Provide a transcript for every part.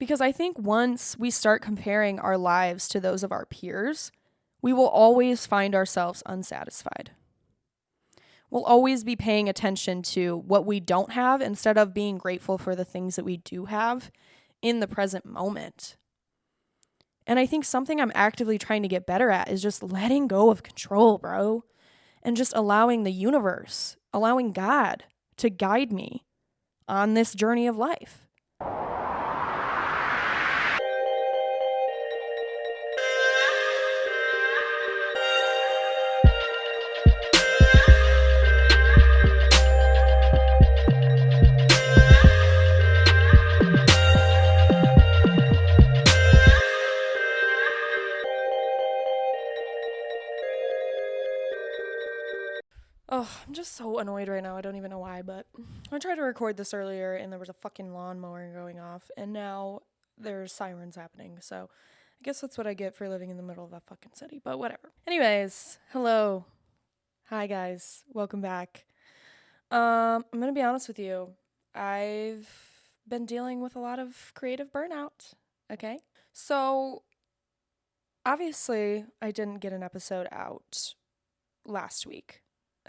Because I think once we start comparing our lives to those of our peers, we will always find ourselves unsatisfied. We'll always be paying attention to what we don't have instead of being grateful for the things that we do have in the present moment. And I think something I'm actively trying to get better at is just letting go of control, bro. And just allowing the universe, allowing God to guide me on this journey of life. Oh, I'm just so annoyed right now. I don't even know why, but I tried to record this earlier and there was a fucking lawnmower going off, and now there's sirens happening. So I guess that's what I get for living in the middle of a fucking city, but whatever. Anyways, hello. Hi, guys. Welcome back. I'm going to be honest with you. I've been dealing with a lot of creative burnout, okay? So obviously, I didn't get an episode out last week.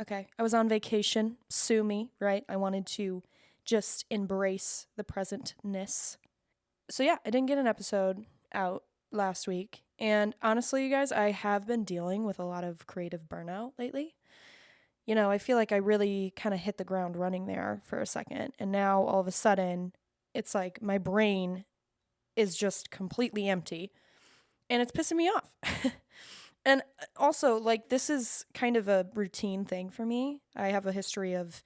Okay, I was on vacation, sue me, right? I wanted to just embrace the presentness. So yeah, I didn't get an episode out last week. And honestly, you guys, I have been dealing with a lot of creative burnout lately. You know, I feel like I really kind of hit the ground running there for a second. And now all of a sudden, it's like my brain is just completely empty. And it's pissing me off. And also, like, this is kind of a routine thing for me. I have a history of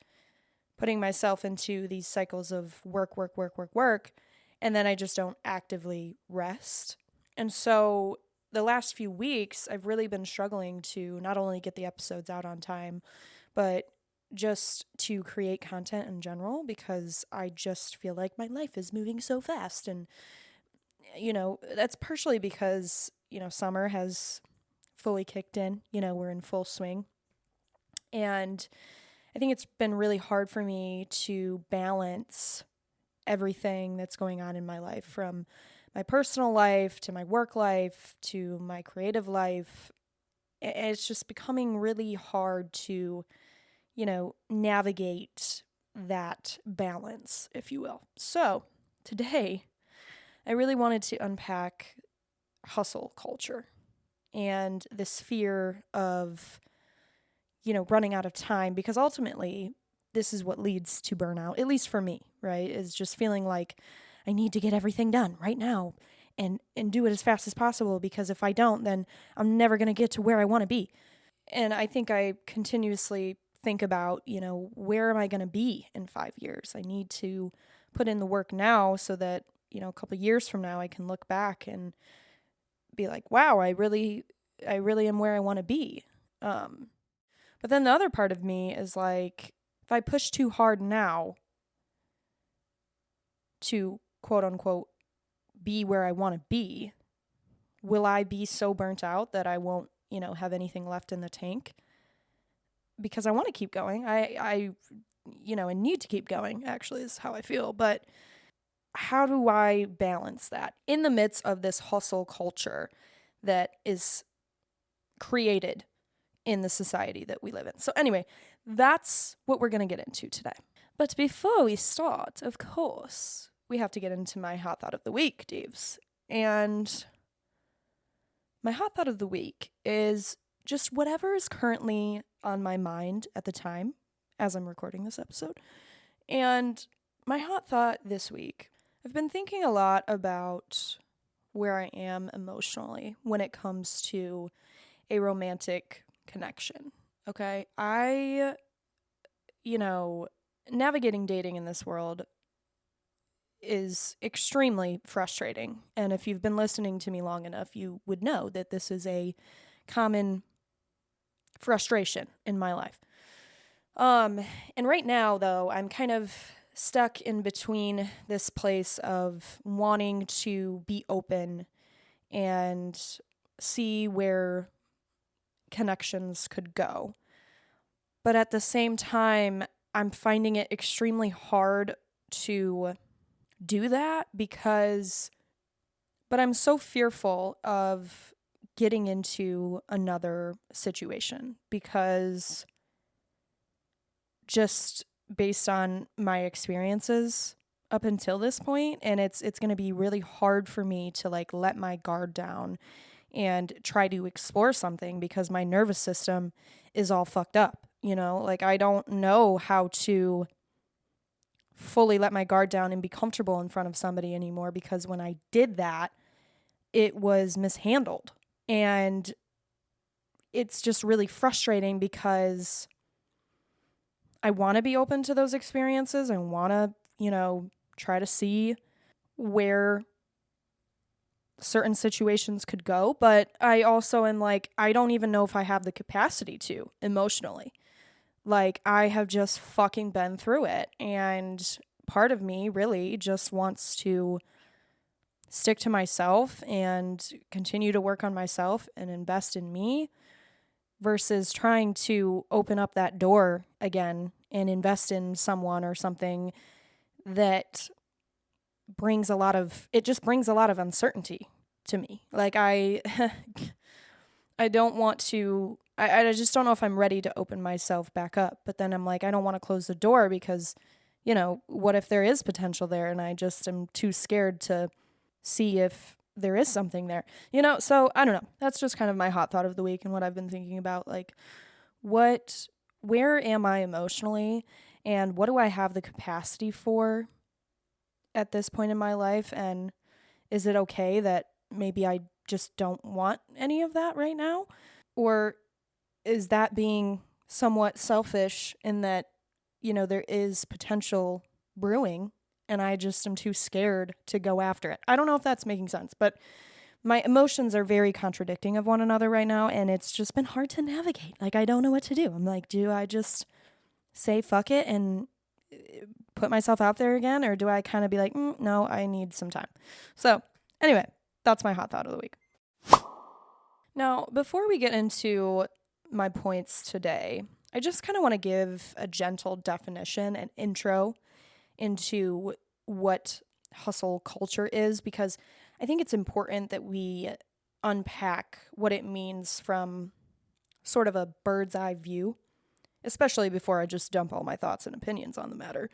putting myself into these cycles of work, and then I just don't actively rest. And so the last few weeks, I've really been struggling to not only get the episodes out on time, but just to create content in general, because I just feel like my life is moving so fast. And, you know, that's partially because, you know, summer has fully kicked in. You know, we're in full swing. And I think it's been really hard for me to balance everything that's going on in my life, from my personal life to my work life to my creative life. It's just becoming really hard to, you know, navigate that balance, if you will. So today, I really wanted to unpack hustle culture and this fear of, you know, running out of time, because ultimately this is what leads to burnout, at least for me, right? Is just feeling like I need to get everything done right now and do it as fast as possible, because if I don't, then I'm never going to get to where I want to be. And I think I continuously think about, you know, where am I going to be in 5 years? I need to put in the work now so that, you know, a couple of years from now I can look back and be like, wow, I really am where I want to be. But then the other part of me is like, if I push too hard now to quote unquote be where I want to be, will I be so burnt out that I won't, you know, have anything left in the tank? Because I want to keep going. I you know, and need to keep going, actually, is how I feel. But how do I balance that in the midst of this hustle culture that is created in the society that we live in? So anyway, that's what we're going to get into today. But before we start, of course, we have to get into my hot thought of the week, Daves. And my hot thought of the week is just whatever is currently on my mind at the time as I'm recording this episode. And my hot thought this week, I've been thinking a lot about where I am emotionally when it comes to a romantic connection. Okay. You know, navigating dating in this world is extremely frustrating. And if you've been listening to me long enough, you would know that this is a common frustration in my life. And right now, though, I'm kind of stuck in between this place of wanting to be open and see where connections could go. But at the same time, I'm finding it extremely hard to do that, because But I'm so fearful of getting into another situation because just based on my experiences up until this point, and it's going to be really hard for me to like let my guard down and try to explore something because my nervous system is all fucked up, you know? Like I don't know how to fully let my guard down and be comfortable in front of somebody anymore because when I did that, it was mishandled. And it's just really frustrating because I want to be open to those experiences. I want to, try to see where certain situations could go. But I also am like, I don't even know if I have the capacity to emotionally. Like, I have just fucking been through it. And part of me really just wants to stick to myself and continue to work on myself and invest in me versus trying to open up that door again and invest in someone or something that brings a lot of uncertainty to me. Like I don't want to I just don't know if I'm ready to open myself back up. But then I'm like, I don't want to close the door because, what if there is potential there and I just am too scared to see if there is something there. So I don't know. That's just kind of my hot thought of the week and what I've been thinking about. Like where am I emotionally and what do I have the capacity for at this point in my life? And is it okay that maybe I just don't want any of that right now? Or is that being somewhat selfish in that, there is potential brewing and I just am too scared to go after it? I don't know if that's making sense, but my emotions are very contradicting of one another right now, and it's just been hard to navigate. Like, I don't know what to do. I'm like, do I just say fuck it and put myself out there again, or do I kind of be like, no, I need some time? So, anyway, that's my hot thought of the week. Now, before we get into my points today, I just kind of want to give a gentle definition and intro into what hustle culture is, because I think it's important that we unpack what it means from sort of a bird's eye view, especially before I just dump all my thoughts and opinions on the matter.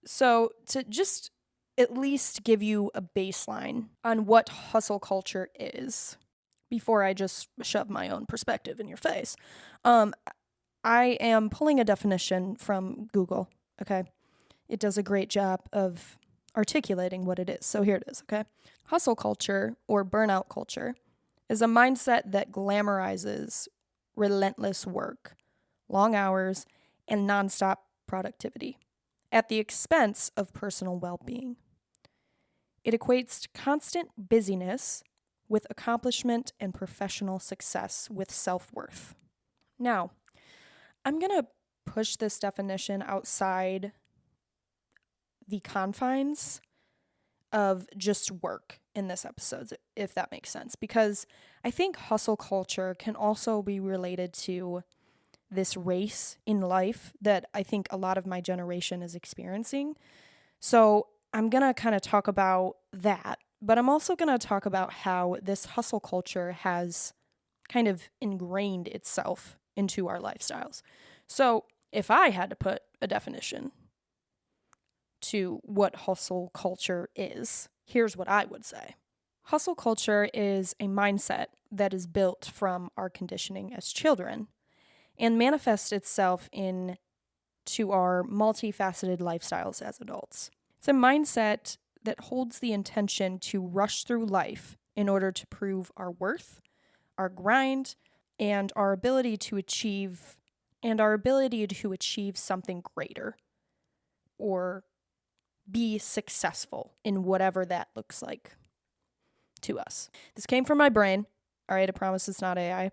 So to just at least give you a baseline on what hustle culture is before I just shove my own perspective in your face, I am pulling a definition from Google, okay? It does a great job of articulating what it is. So here it is, okay? Hustle culture, or burnout culture, is a mindset that glamorizes relentless work, long hours, and nonstop productivity at the expense of personal well-being. It equates constant busyness with accomplishment and professional success with self-worth. Now, I'm going to push this definition outside the confines of just work in this episode, if that makes sense, because I think hustle culture can also be related to this race in life that I think a lot of my generation is experiencing. So I'm going to kind of talk about that, but I'm also going to talk about how this hustle culture has kind of ingrained itself into our lifestyles. So if I had to put a definition to what hustle culture is, here's what I would say. Hustle culture is a mindset that is built from our conditioning as children and manifests itself into our multifaceted lifestyles as adults. It's a mindset that holds the intention to rush through life in order to prove our worth, our grind, and our ability to achieve something greater or be successful in whatever that looks like to us. This came from my brain. All right, I promise it's not AI.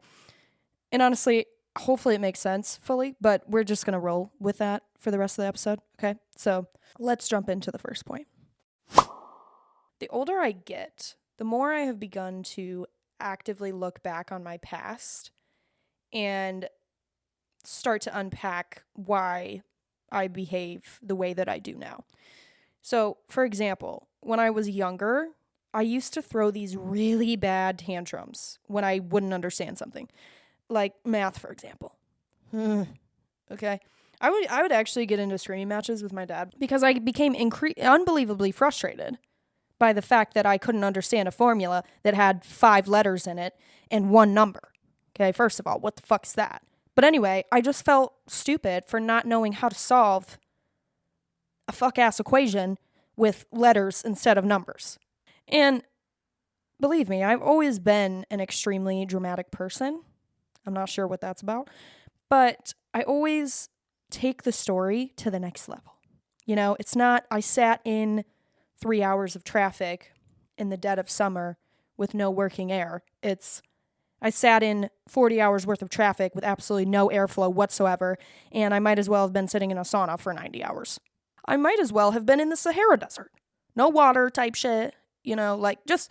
And honestly, hopefully it makes sense fully, but we're just going to roll with that for the rest of the episode, okay? So let's jump into the first point. The older I get, the more I have begun to actively look back on my past and start to unpack why I behave the way that I do now. So, for example, when I was younger, I used to throw these really bad tantrums when I wouldn't understand something, like math, for example. Okay. I would actually get into screaming matches with my dad because I became unbelievably frustrated by the fact that I couldn't understand a formula that had 5 letters in it and one number. Okay, first of all, what the fuck's that? But anyway, I just felt stupid for not knowing how to solve a fuck ass equation with letters instead of numbers. And believe me, I've always been an extremely dramatic person. I'm not sure what that's about, but I always take the story to the next level. You know, it's not, I sat in 3 hours of traffic in the dead of summer with no working air. It's, I sat in 40 hours worth of traffic with absolutely no airflow whatsoever, and I might as well have been sitting in a sauna for 90 hours. I might as well have been in the Sahara Desert. No water type shit, you know, like just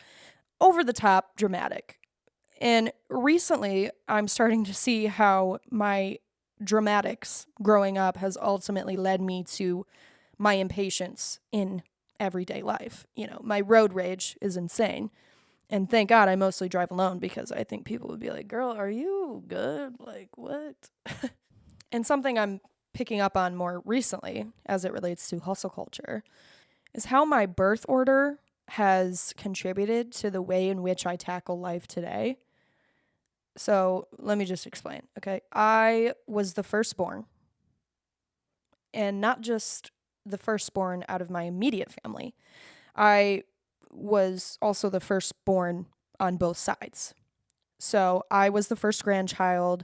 over the top dramatic. And recently, I'm starting to see how my dramatics growing up has ultimately led me to my impatience in everyday life. You know, my road rage is insane. And thank God I mostly drive alone because I think people would be like, girl, are you good? Like, what? And something I'm picking up on more recently as it relates to hustle culture is how my birth order has contributed to the way in which I tackle life today. So let me just explain, okay? I was the firstborn, and not just the firstborn out of my immediate family. I was also the firstborn on both sides. So I was the first grandchild,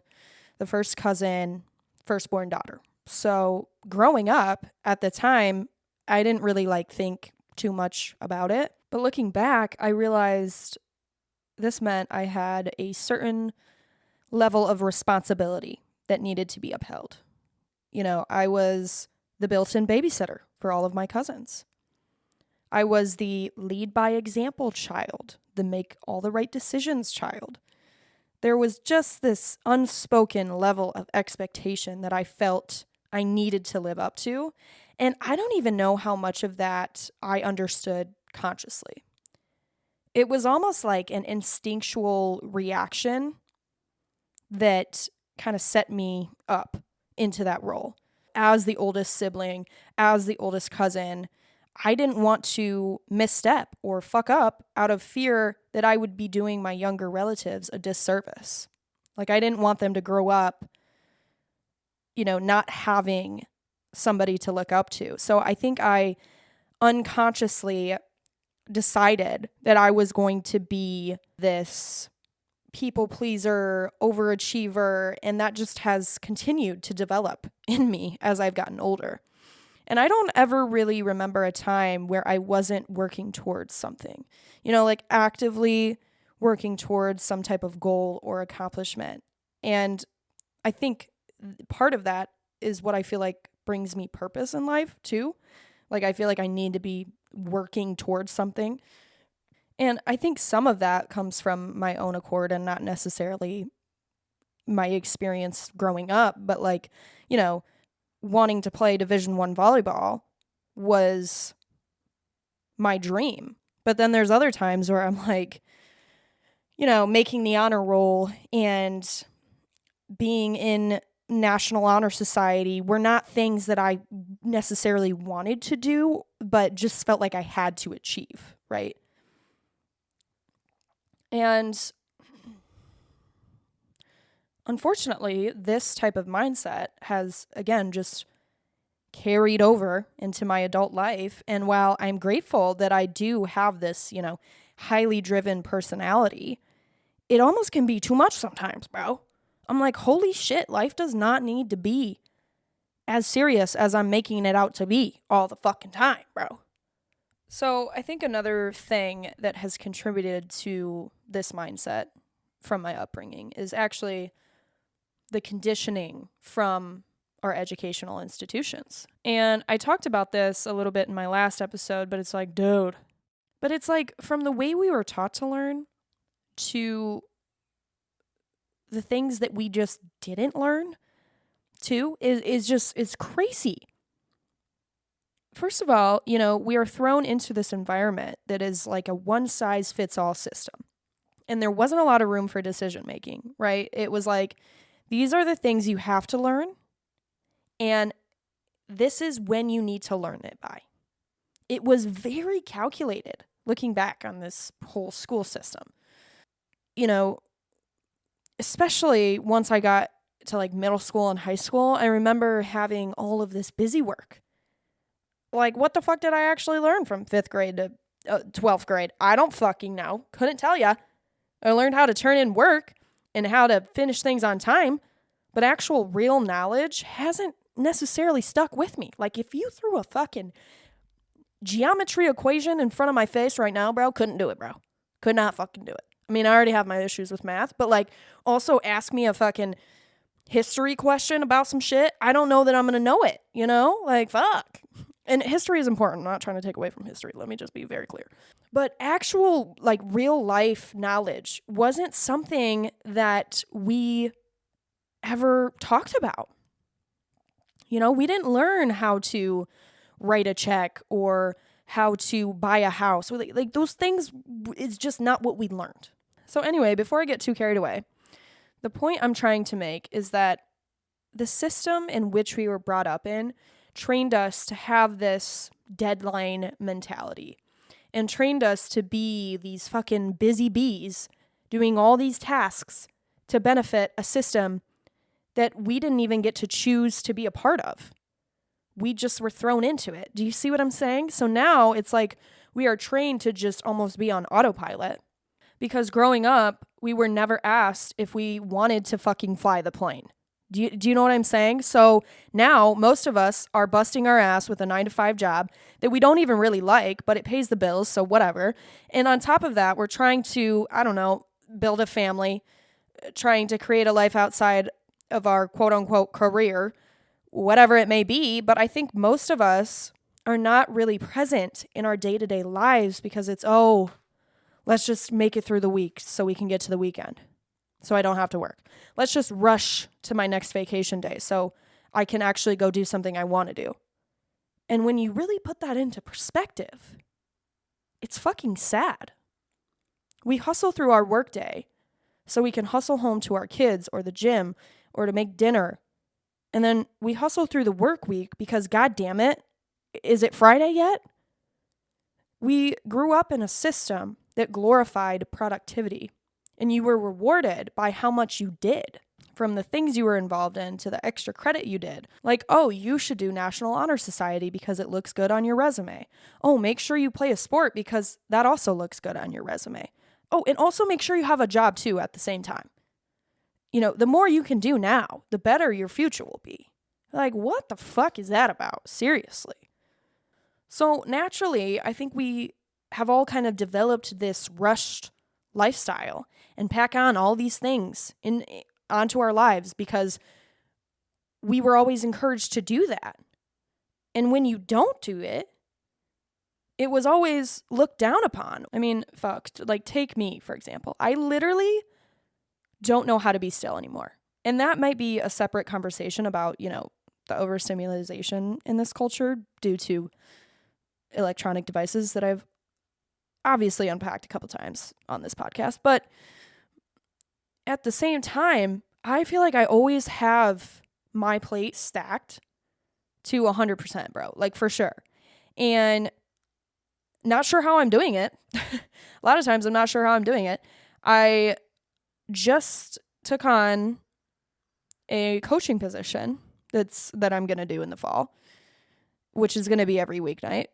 the first cousin, firstborn daughter. So growing up at the time, I didn't really think too much about it. But looking back, I realized this meant I had a certain level of responsibility that needed to be upheld. You know, I was the built-in babysitter for all of my cousins. I was the lead by example child, the make all the right decisions child. There was just this unspoken level of expectation that I felt I needed to live up to. And I don't even know how much of that I understood consciously. It was almost like an instinctual reaction that kind of set me up into that role. As the oldest sibling, as the oldest cousin, I didn't want to misstep or fuck up out of fear that I would be doing my younger relatives a disservice. Like, I didn't want them to grow up, not having somebody to look up to. So I think I unconsciously decided that I was going to be this people pleaser, overachiever, and that just has continued to develop in me as I've gotten older. And I don't ever really remember a time where I wasn't working towards something, actively working towards some type of goal or accomplishment. And I think part of that is what I feel like brings me purpose in life too. Like, I feel like I need to be working towards something. And I think some of that comes from my own accord and not necessarily my experience growing up, but wanting to play Division I volleyball was my dream. But then there's other times where I'm making the honor roll and being in National Honor Society were not things that I necessarily wanted to do, but just felt like I had to achieve, right? And unfortunately, this type of mindset has, again, just carried over into my adult life. And while I'm grateful that I do have this, highly driven personality, it almost can be too much sometimes, bro. I'm like, holy shit, life does not need to be as serious as I'm making it out to be all the fucking time, bro. So I think another thing that has contributed to this mindset from my upbringing is actually the conditioning from our educational institutions. And I talked about this a little bit in my last episode, but it's like, dude. But it's like, from the way we were taught to learn to the things that we just didn't learn too is crazy. first of all, we are thrown into this environment that is like a one-size-fits-all system. And there wasn't a lot of room for decision making, right? It was like, these are the things you have to learn, and this is when you need to learn it by. It was very calculated looking back on this whole school system. Especially once I got to like middle school and high school, I remember having all of this busy work. Like, what the fuck did I actually learn from 5th grade to 12th grade? I don't fucking know. Couldn't tell ya. I learned how to turn in work and how to finish things on time, but actual real knowledge hasn't necessarily stuck with me. Like, if you threw a fucking geometry equation in front of my face right now, bro, couldn't do it, bro. Could not fucking do it. I mean, I already have my issues with math, but like, also ask me a fucking history question about some shit. I don't know that I'm going to know it, Like, fuck. And history is important. I'm not trying to take away from history. Let me just be very clear. But actual, like, real life knowledge wasn't something that we ever talked about. We didn't learn how to write a check or how to buy a house. Like those things is just not what we learned. So anyway, before I get too carried away, the point I'm trying to make is that the system in which we were brought up in trained us to have this deadline mentality and trained us to be these fucking busy bees doing all these tasks to benefit a system that we didn't even get to choose to be a part of. We just were thrown into it. Do you see what I'm saying? So now it's like we are trained to just almost be on autopilot, because growing up, we were never asked if we wanted to fucking fly the plane. Do you know what I'm saying? So now most of us are busting our ass with a 9-to-5 job that we don't even really like, but it pays the bills, so whatever. And on top of that, we're trying to, build a family, trying to create a life outside of our quote unquote career, whatever it may be. But I think most of us are not really present in our day-to-day lives because it's, let's just make it through the week so we can get to the weekend, so I don't have to work. Let's just rush to my next vacation day so I can actually go do something I want to do. And when you really put that into perspective, it's fucking sad. We hustle through our workday so we can hustle home to our kids or the gym or to make dinner. And then we hustle through the work week because, God damn it, is it Friday yet? We grew up in a system that glorified productivity, and you were rewarded by how much you did, from the things you were involved in to the extra credit you did. Like, you should do National Honor Society because it looks good on your resume. Make sure you play a sport because that also looks good on your resume. And also make sure you have a job too at the same time. The more you can do now, the better your future will be. Like, what the fuck is that about? Seriously. So naturally, I think we have all kind of developed this rushed lifestyle and pack on all these things onto our lives because we were always encouraged to do that. And when you don't do it, it was always looked down upon. I mean, fuck, like take me, for example. I literally don't know how to be still anymore. And that might be a separate conversation about, the overstimulation in this culture due to electronic devices that I've obviously unpacked a couple times on this podcast. But at the same time, I feel like I always have my plate stacked to 100%, bro. Like, for sure. And not sure how I'm doing it. A lot of times I'm not sure how I'm doing it. I just took on a coaching position that I'm going to do in the fall, which is going to be every weeknight,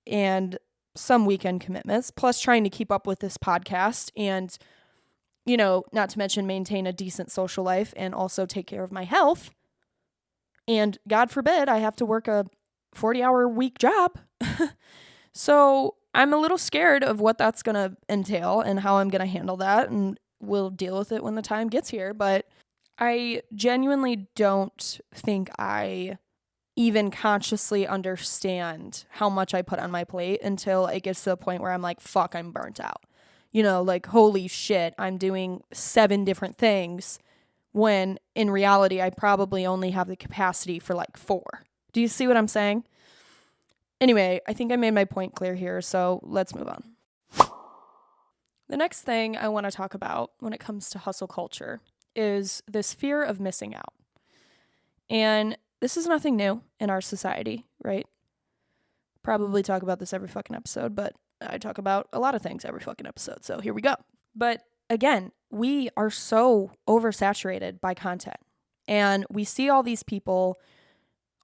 and some weekend commitments, plus trying to keep up with this podcast and, not to mention maintain a decent social life and also take care of my health. And God forbid I have to work a 40-hour week job. So I'm a little scared of what that's going to entail and how I'm going to handle that, and we'll deal with it when the time gets here. But I genuinely don't think I even consciously understand how much I put on my plate until it gets to the point where I'm like, fuck, I'm burnt out. Like, holy shit, I'm doing 7 different things when in reality I probably only have the capacity for like 4. Do you see what I'm saying? Anyway, I think I made my point clear here, so let's move on. The next thing I want to talk about when it comes to hustle culture is this fear of missing out. And this is nothing new in our society, right? Probably talk about this every fucking episode, but I talk about a lot of things every fucking episode, so here we go. But again, we are so oversaturated by content. And we see all these people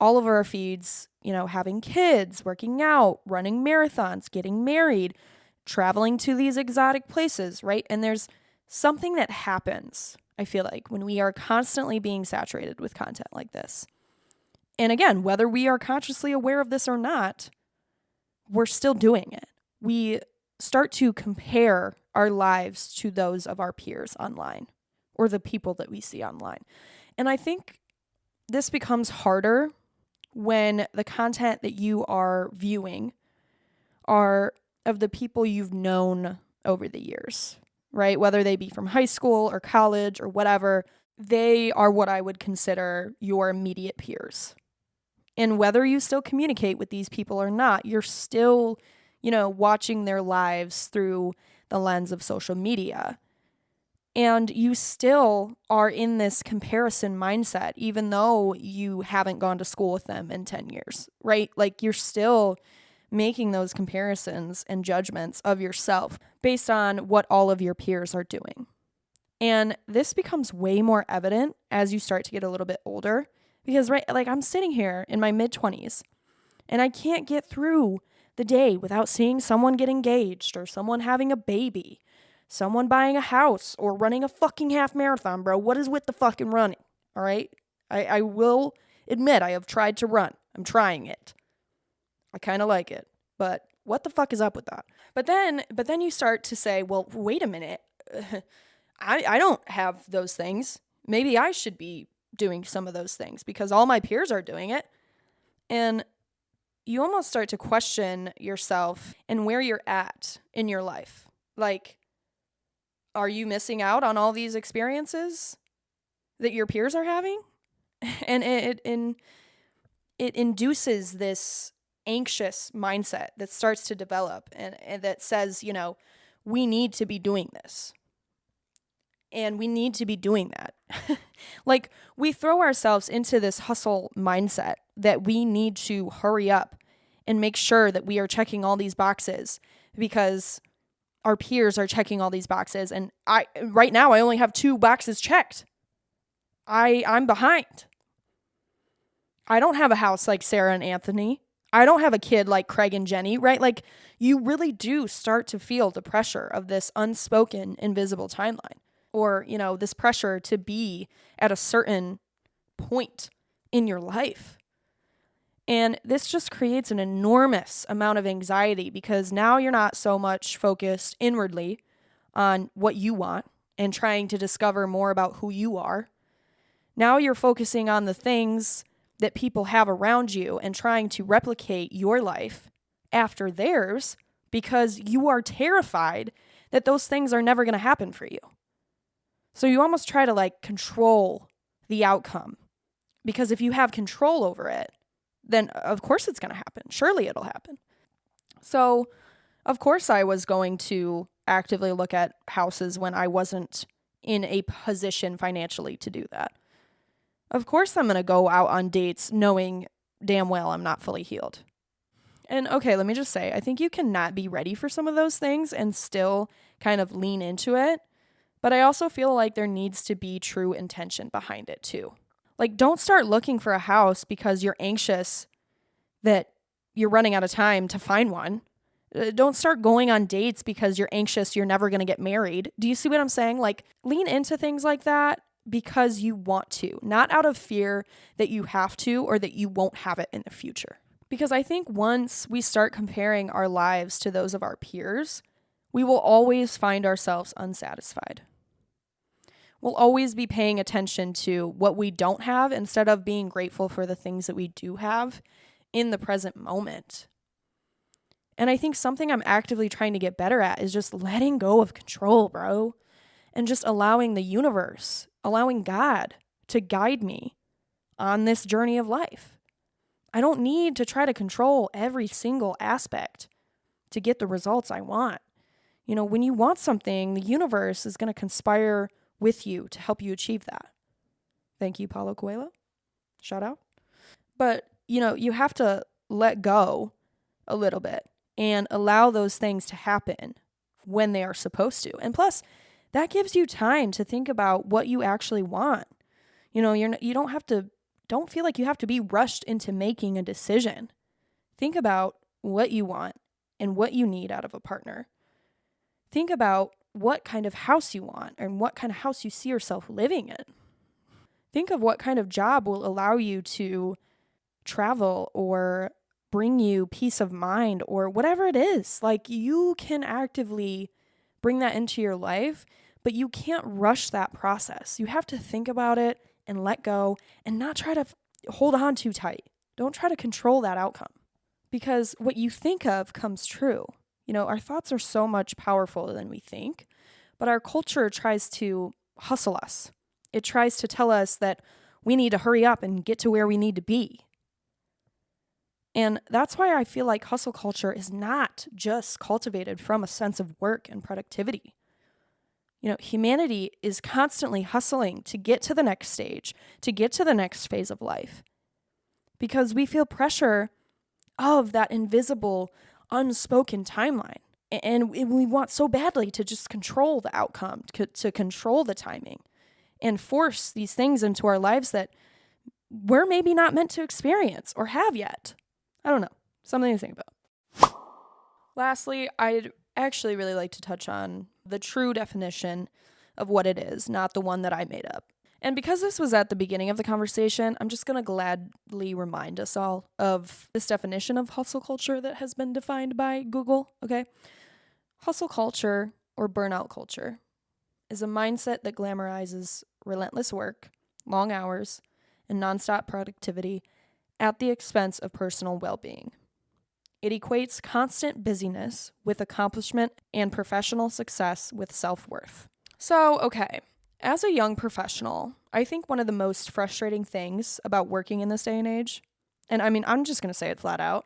all over our feeds, having kids, working out, running marathons, getting married, traveling to these exotic places, right? And there's something that happens, I feel like, when we are constantly being saturated with content like this. And again, whether we are consciously aware of this or not, we're still doing it. We start to compare our lives to those of our peers online or the people that we see online. And I think this becomes harder when the content that you are viewing are of the people you've known over the years, right? Whether they be from high school or college or whatever, they are what I would consider your immediate peers. And whether you still communicate with these people or not, you're still, watching their lives through the lens of social media. And you still are in this comparison mindset, even though you haven't gone to school with them in 10 years, right? Like you're still making those comparisons and judgments of yourself based on what all of your peers are doing. And this becomes way more evident as you start to get a little bit older because, right, like I'm sitting here in my mid-20s and I can't get through the day without seeing someone get engaged or someone having a baby, someone buying a house or running a fucking half marathon, bro. What is with the fucking running? All right. I will admit I have tried to run. I'm trying it. I kind of like it, but what the fuck is up with that? But then you start to say, well, wait a minute. I don't have those things. Maybe I should be doing some of those things because all my peers are doing it. And you almost start to question yourself and where you're at in your life. Like, are you missing out on all these experiences that your peers are having? And it induces this anxious mindset that starts to develop and that says, we need to be doing this. And we need to be doing that. Like, we throw ourselves into this hustle mindset that we need to hurry up and make sure that we are checking all these boxes because our peers are checking all these boxes. And right now, I only have 2 boxes checked. I'm behind. I don't have a house like Sarah and Anthony. I don't have a kid like Craig and Jenny, right? Like, you really do start to feel the pressure of this unspoken, invisible timeline. Or, this pressure to be at a certain point in your life. And this just creates an enormous amount of anxiety because now you're not so much focused inwardly on what you want and trying to discover more about who you are. Now you're focusing on the things that people have around you and trying to replicate your life after theirs because you are terrified that those things are never going to happen for you. So you almost try to control the outcome because if you have control over it, then of course it's going to happen. Surely it'll happen. So of course I was going to actively look at houses when I wasn't in a position financially to do that. Of course I'm going to go out on dates knowing damn well I'm not fully healed. And okay, let me just say, I think you cannot be ready for some of those things and still kind of lean into it. But I also feel like there needs to be true intention behind it too. Like, don't start looking for a house because you're anxious that you're running out of time to find one. Don't start going on dates because you're anxious you're never going to get married. Do you see what I'm saying? Like, lean into things like that because you want to, not out of fear that you have to or that you won't have it in the future. Because I think once we start comparing our lives to those of our peers, we will always find ourselves unsatisfied. We'll always be paying attention to what we don't have instead of being grateful for the things that we do have in the present moment. And I think something I'm actively trying to get better at is just letting go of control, bro. And just allowing the universe, allowing God to guide me on this journey of life. I don't need to try to control every single aspect to get the results I want. When you want something, the universe is going to conspire with you to help you achieve that. Thank you, Paulo Coelho. Shout out. But, you have to let go a little bit and allow those things to happen when they are supposed to. And plus, that gives you time to think about what you actually want. Don't feel like you have to be rushed into making a decision. Think about what you want and what you need out of a partner. Think about what kind of house you want and what kind of house you see yourself living in. Think of what kind of job will allow you to travel or bring you peace of mind or whatever it is. Like, you can actively bring that into your life, but you can't rush that process. You have to think about it and let go and not try to hold on too tight. Don't try to control that outcome, because what you think of comes true. Our thoughts are so much powerful than we think, but our culture tries to hustle us. It tries to tell us that we need to hurry up and get to where we need to be. And that's why I feel like hustle culture is not just cultivated from a sense of work and productivity. Humanity is constantly hustling to get to the next stage, to get to the next phase of life, because we feel pressure of that invisible, unspoken timeline. And we want so badly to just control the outcome, to control the timing, and force these things into our lives that we're maybe not meant to experience or have yet. I don't know. Something to think about. Lastly, I'd actually really like to touch on the true definition of what it is, not the one that I made up. And because this was at the beginning of the conversation, I'm just going to gladly remind us all of this definition of hustle culture that has been defined by Google, okay? Hustle culture, or burnout culture, is a mindset that glamorizes relentless work, long hours, and nonstop productivity at the expense of personal well-being. It equates constant busyness with accomplishment and professional success with self-worth. So, okay, as a young professional, I think one of the most frustrating things about working in this day and age, and I mean, I'm just going to say it flat out,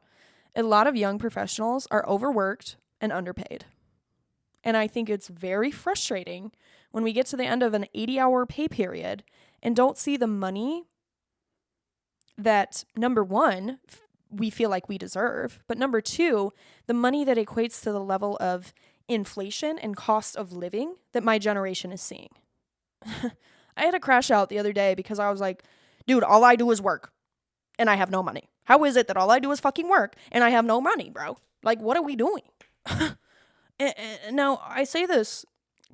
a lot of young professionals are overworked and underpaid. And I think it's very frustrating when we get to the end of an 80-hour pay period and don't see the money that, number one, we feel like we deserve, but number two, the money that equates to the level of inflation and cost of living that my generation is seeing. I had a crash out the other day because I was like, dude, all I do is work and I have no money. How is it that all I do is fucking work and I have no money, bro? Like, what are we doing? And now, I say this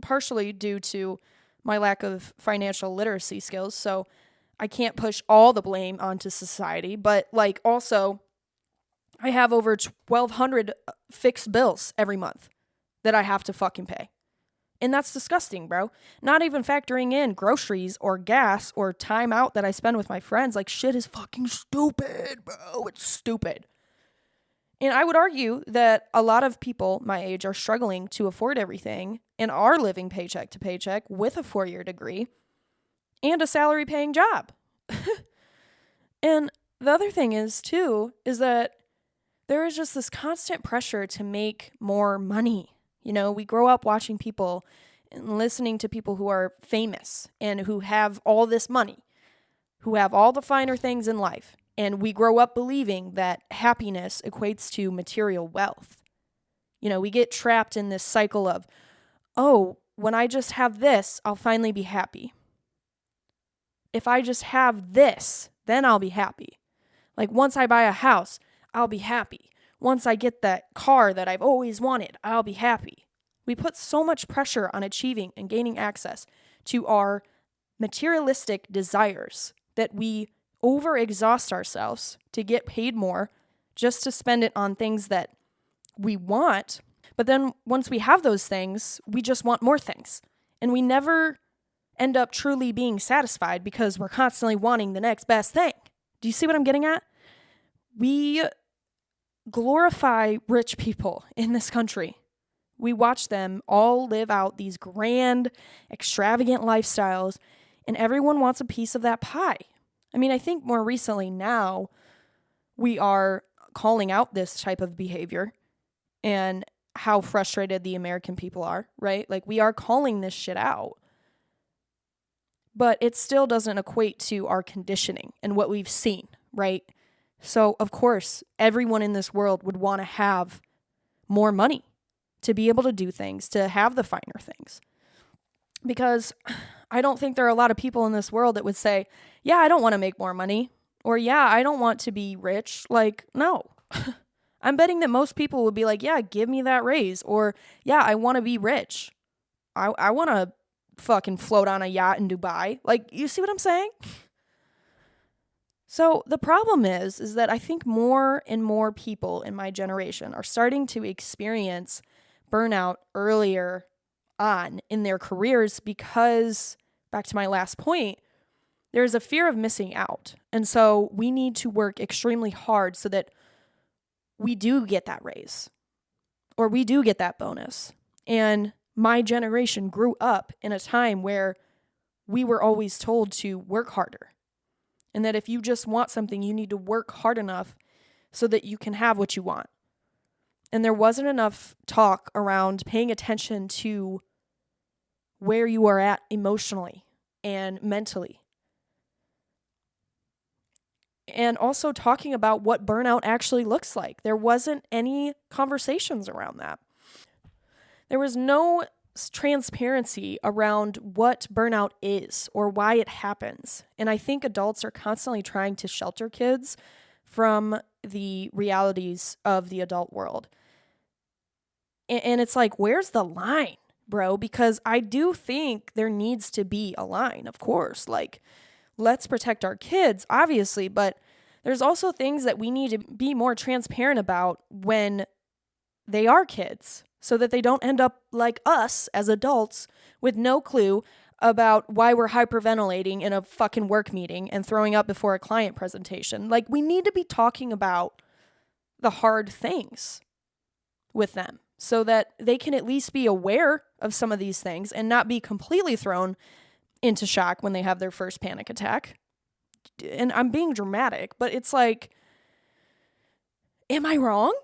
partially due to my lack of financial literacy skills, so I can't push all the blame onto society, but like also I have over 1,200 fixed bills every month that I have to fucking pay. And that's disgusting, bro. Not even factoring in groceries or gas or time out that I spend with my friends. Like, shit is fucking stupid, bro. It's stupid. And I would argue that a lot of people my age are struggling to afford everything and are living paycheck to paycheck with a 4-year degree and a salary paying job. And the other thing is, too, is that there is just this constant pressure to make more money. You know, we grow up watching people and listening to people who are famous and who have all this money, who have all the finer things in life. And we grow up believing that happiness equates to material wealth. You know, we get trapped in this cycle of, oh, when I just have this, I'll finally be happy. If I just have this, then I'll be happy. Like, once I buy a house, I'll be happy. Once I get that car that I've always wanted, I'll be happy. We put so much pressure on achieving and gaining access to our materialistic desires that we overexhaust ourselves to get paid more just to spend it on things that we want. But then once we have those things, we just want more things. And we never end up truly being satisfied because we're constantly wanting the next best thing. Do you see what I'm getting at? We glorify rich people in this country. We watch them all live out these grand, extravagant lifestyles, and everyone wants a piece of that pie. I mean, I think more recently now, we are calling out this type of behavior and how frustrated the American people are, right? Like, we are calling this shit out. But it still doesn't equate to our conditioning and what we've seen, right? So, of course, everyone in this world would want to have more money to be able to do things, to have the finer things. Because I don't think there are a lot of people in this world that would say, yeah, I don't want to make more money. Or, yeah, I don't want to be rich. Like, no. I'm betting that most people would be like, yeah, give me that raise. Or, yeah, I want to be rich. I want to fucking float on a yacht in Dubai. Like, you see what I'm saying? So the problem is that I think more and more people in my generation are starting to experience burnout earlier on in their careers because, back to my last point, there's a fear of missing out. And so we need to work extremely hard so that we do get that raise or we do get that bonus. And my generation grew up in a time where we were always told to work harder. And that if you just want something, you need to work hard enough so that you can have what you want. And there wasn't enough talk around paying attention to where you are at emotionally and mentally. And also talking about what burnout actually looks like. There wasn't any conversations around that. There was no transparency around what burnout is or why it happens. And I think adults are constantly trying to shelter kids from the realities of the adult world. And it's like, where's the line, bro? Because I do think there needs to be a line, of course. Like, let's protect our kids, obviously, but there's also things that we need to be more transparent about when they are kids, so that they don't end up like us as adults with no clue about why we're hyperventilating in a fucking work meeting and throwing up before a client presentation. Like, we need to be talking about the hard things with them so that they can at least be aware of some of these things and not be completely thrown into shock when they have their first panic attack. And I'm being dramatic, but it's like, am I wrong?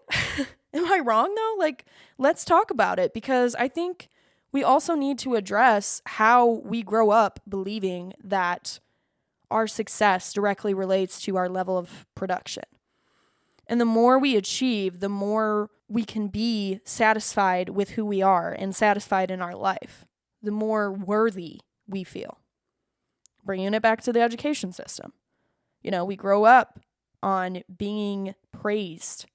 Am I wrong though? Like, let's talk about it, because I think we also need to address how we grow up believing that our success directly relates to our level of production. And the more we achieve, the more we can be satisfied with who we are and satisfied in our life, the more worthy we feel. Bringing it back to the education system. You know, we grow up on being praised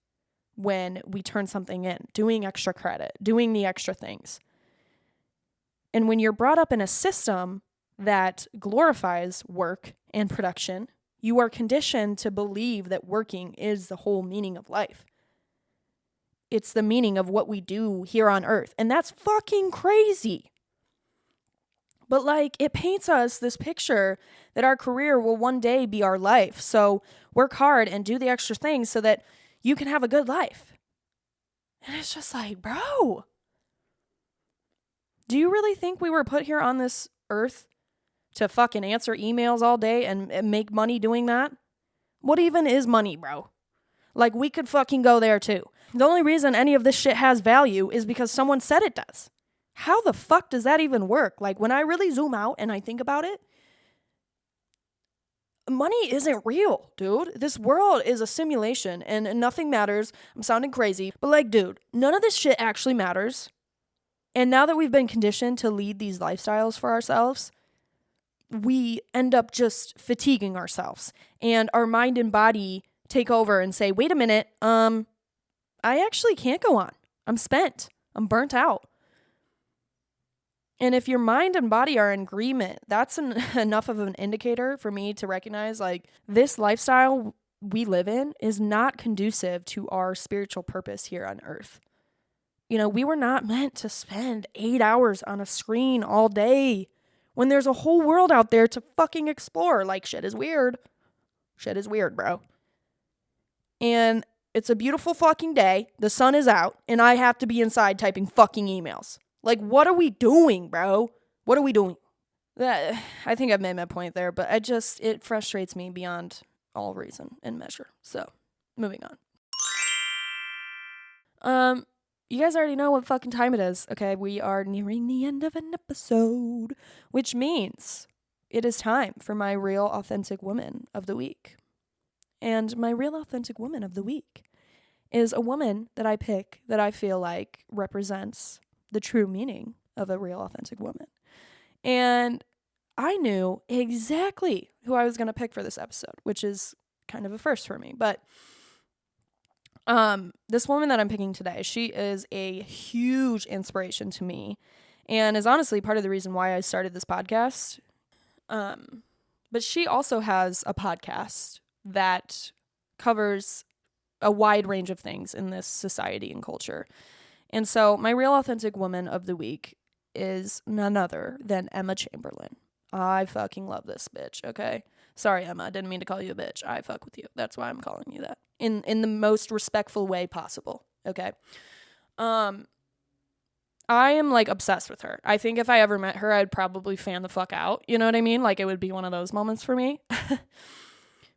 when we turn something in, doing extra credit, doing the extra things. And when you're brought up in a system that glorifies work and production, you are conditioned to believe that working is the whole meaning of life. It's the meaning of what we do here on earth. And that's fucking crazy. But like, it paints us this picture that our career will one day be our life. So work hard and do the extra things so that you can have a good life. And it's just like, bro, do you really think we were put here on this earth to fucking answer emails all day and make money doing that? What even is money, bro? Like, we could fucking go there too. The only reason any of this shit has value is because someone said it does. How the fuck does that even work? Like, when I really zoom out and I think about it, money isn't real, dude. This world is a simulation and nothing matters. I'm sounding crazy, but like, dude, none of this shit actually matters. And now that we've been conditioned to lead these lifestyles for ourselves, we end up just fatiguing ourselves, and our mind and body take over and say, wait a minute, I actually can't go on. I'm spent. I'm burnt out. And if your mind and body are in agreement, that's enough of an indicator for me to recognize, like, this lifestyle we live in is not conducive to our spiritual purpose here on earth. You know, we were not meant to spend 8 hours on a screen all day when there's a whole world out there to fucking explore. Like, shit is weird. Shit is weird, bro. And it's a beautiful fucking day. The sun is out, and I have to be inside typing fucking emails. Like, what are we doing, bro? What are we doing? I think I've made my point there, but it frustrates me beyond all reason and measure. So moving on. You guys already know what fucking time it is, okay? We are nearing the end of an episode, which means it is time for my real authentic woman of the week. And my real authentic woman of the week is a woman that I pick that I feel like represents the true meaning of a real authentic woman. And I knew exactly who I was going to pick for this episode, which is kind of a first for me. But this woman that I'm picking today, she is a huge inspiration to me and is honestly part of the reason why I started this podcast. But she also has a podcast that covers a wide range of things in this society and culture. And so my real authentic woman of the week is none other than Emma Chamberlain. I fucking love this bitch, okay? Sorry, Emma, I didn't mean to call you a bitch. I fuck with you. That's why I'm calling you that. In the most respectful way possible, okay? I am, like, obsessed with her. I think if I ever met her, I'd probably fan the fuck out. You know what I mean? Like, it would be one of those moments for me.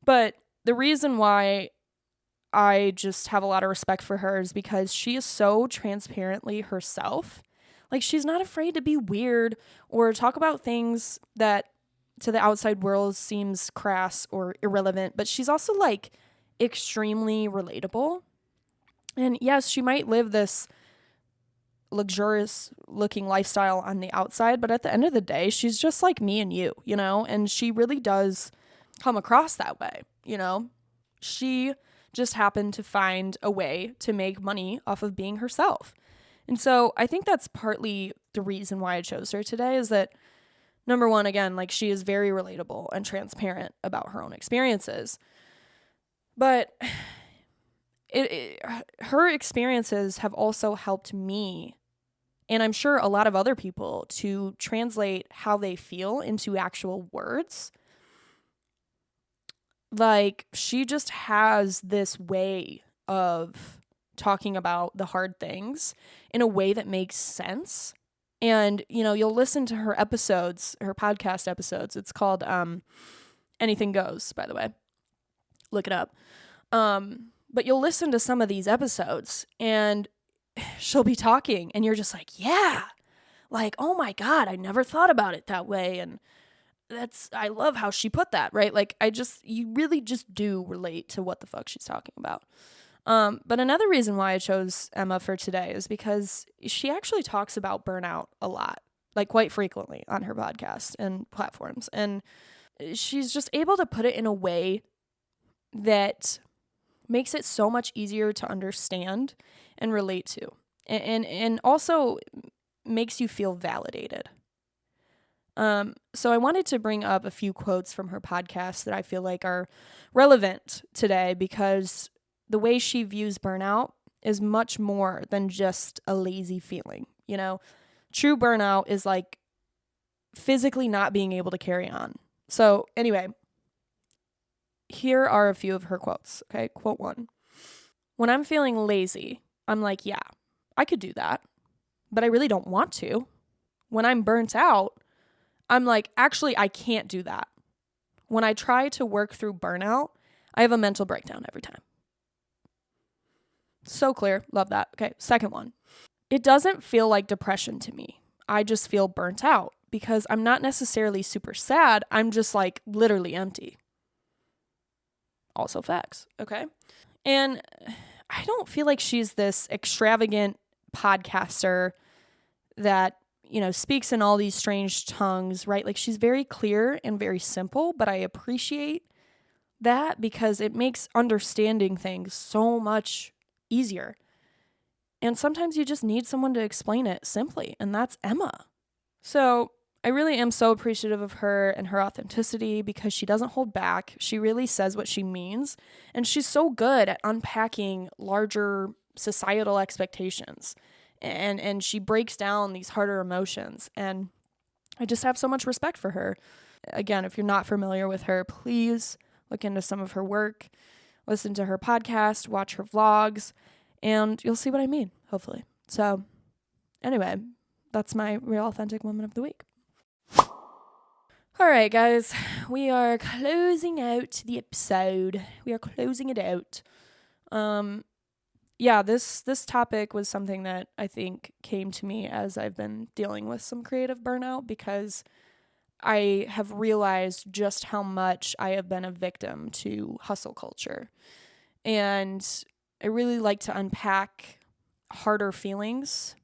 But the reason why I just have a lot of respect for her is because she is so transparently herself. Like, she's not afraid to be weird or talk about things that to the outside world seems crass or irrelevant, but she's also, like, extremely relatable. And yes, she might live this luxurious looking lifestyle on the outside, but at the end of the day, she's just like me and you, you know, and she really does come across that way, you know. She just happened to find a way to make money off of being herself. And so I think that's partly the reason why I chose her today, is that number one, again, like, she is very relatable and transparent about her own experiences. But her experiences have also helped me, and I'm sure a lot of other people, to translate how they feel into actual words. Like, she just has this way of talking about the hard things in a way that makes sense. And, you know, you'll listen to her episodes, her podcast episodes. It's called Anything Goes, by the way. Look it up. But you'll listen to some of these episodes and she'll be talking and you're just like, yeah, like, oh my God, I never thought about it that way. And I love how she put that, right? Like, you really just do relate to what the fuck she's talking about. But another reason why I chose Emma for today is because she actually talks about burnout a lot, like quite frequently on her podcast and platforms. And she's just able to put it in a way that makes it so much easier to understand and relate to, and also makes you feel validated. So I wanted to bring up a few quotes from her podcast that I feel like are relevant today, because the way she views burnout is much more than just a lazy feeling. You know, true burnout is like physically not being able to carry on. So anyway, here are a few of her quotes. Okay, quote 1. When I'm feeling lazy, I'm like, yeah, I could do that, but I really don't want to. When I'm burnt out, I'm like, actually, I can't do that. When I try to work through burnout, I have a mental breakdown every time. So clear. Love that. Okay, second one. It doesn't feel like depression to me. I just feel burnt out because I'm not necessarily super sad. I'm just like literally empty. Also facts. Okay. And I don't feel like she's this extravagant podcaster that, you know, speaks in all these strange tongues, right? Like, she's very clear and very simple, but I appreciate that because it makes understanding things so much easier. And sometimes you just need someone to explain it simply, and that's Emma. So I really am so appreciative of her and her authenticity because she doesn't hold back. She really says what she means, and she's so good at unpacking larger societal expectations. And she breaks down these harder emotions, and I just have so much respect for her. Again, if you're not familiar with her, please look into some of her work, listen to her podcast, watch her vlogs, and you'll see what I mean, hopefully. So anyway, that's my real authentic woman of the week. All right, guys, we are closing out the episode. We are closing it out. Yeah, this topic was something that I think came to me as I've been dealing with some creative burnout, because I have realized just how much I have been a victim to hustle culture. And I really like to unpack harder feelings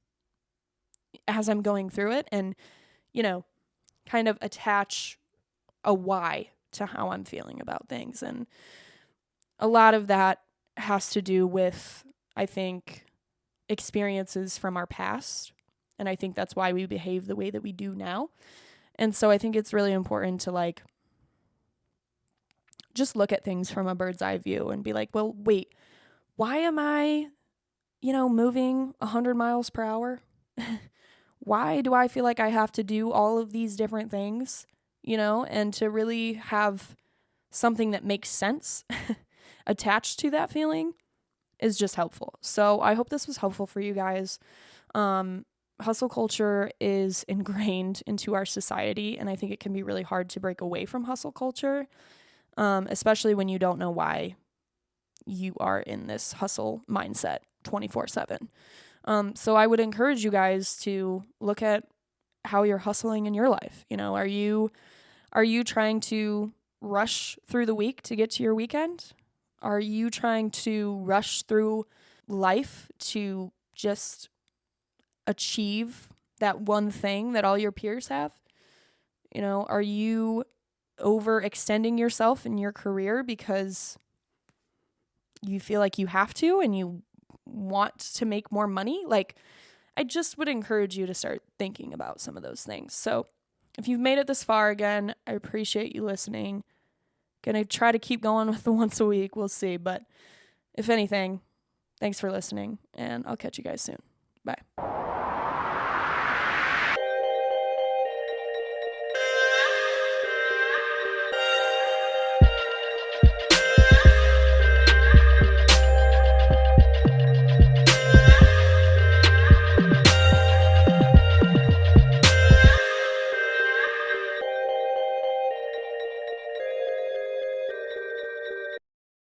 as I'm going through it, and, kind of attach a why to how I'm feeling about things. And a lot of that has to do with, I think, experiences from our past. And I think that's why we behave the way that we do now. And so I think it's really important to just look at things from a bird's eye view and be like, well, wait, why am I, moving 100 miles per hour? Why do I feel like I have to do all of these different things, and to really have something that makes sense attached to that feeling is just helpful. So I hope this was helpful for you guys. Hustle culture is ingrained into our society, and I think it can be really hard to break away from hustle culture, especially when you don't know why you are in this hustle mindset 24/7. So I would encourage you guys to look at how you're hustling in your life. Are you trying to rush through the week to get to your weekend? Are you trying to rush through life to just achieve that one thing that all your peers have? Are you overextending yourself in your career because you feel like you have to and you want to make more money? I just would encourage you to start thinking about some of those things. So if you've made it this far, again, I appreciate you listening. Gonna try to keep going with the once a week. We'll see. But if anything, thanks for listening, and I'll catch you guys soon.